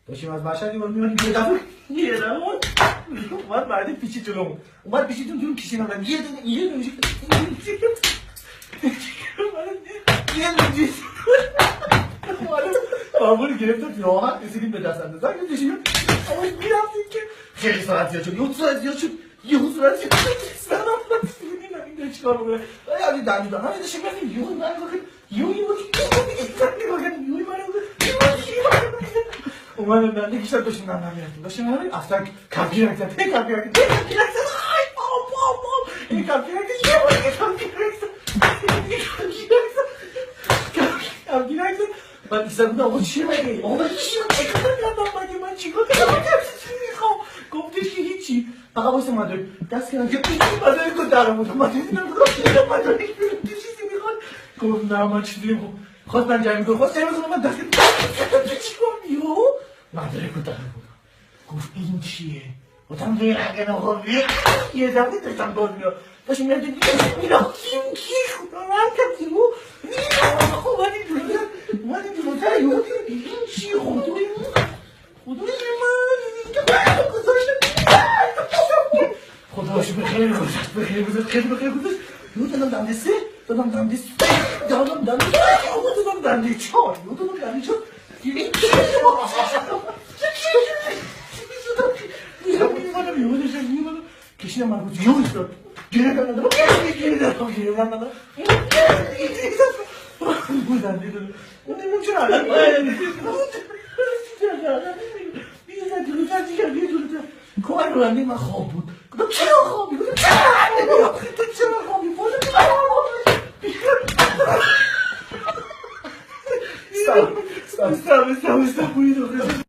داشتیم از مشهدی ما می‌رفتیم یه دفعه اومد بعد پیچید جلومون اومد پیچیدون جلوم کشیدم یه دونه آمون گرفتم راحت رسیدیم به دست اندازه کشیدیم اما میرفتیم که خیلی ساعت زیاد شد یه ساعت زیاد شد یه ساعت زیاد شد سلام نمیدونم چیکار بکنم یعنی دندون همین داشتیم رفتیم یهو من اومدم بنده کشتر داشتیم نمیرفتیم داشتیم نمیرفتیم اصلا کمپیر نکرد من ایستم بودم آقا چیه مگه؟ آقا من چیه مگه؟ من چیکار کنم؟ میخوام گفتش که هیچی فقط واسه مدرک دست کردم که مدرک رو درم بودم من دیدم مدرک بیرون چیزی میخواد گفت نه من چیزی نمیخوام خواست من جمعی کنم خواست جمعی کنم من دست کردم چیکار بیو مدرک رو درم بودم گفت این چیه؟ گفتم ویرنگه نخواه یه دفعه داشتم باز میاد داشتم میاد میرم کی خدا من کم زیرو اومدیم جلوتر یهو دیدم این چیه خدای من خدا شکر خیلی گذاشت خیلی گذاشت یهو دادم دنده سه دادم دنده چهار کشیدم من بود یهو ایستاد گریدم ندارم بودم دیدم نمیدونم چرا الان جلوتر کمک رو بنده من خواب بود گفتم چرا خوابی؟ گفتم چرا خوابی؟ استاپ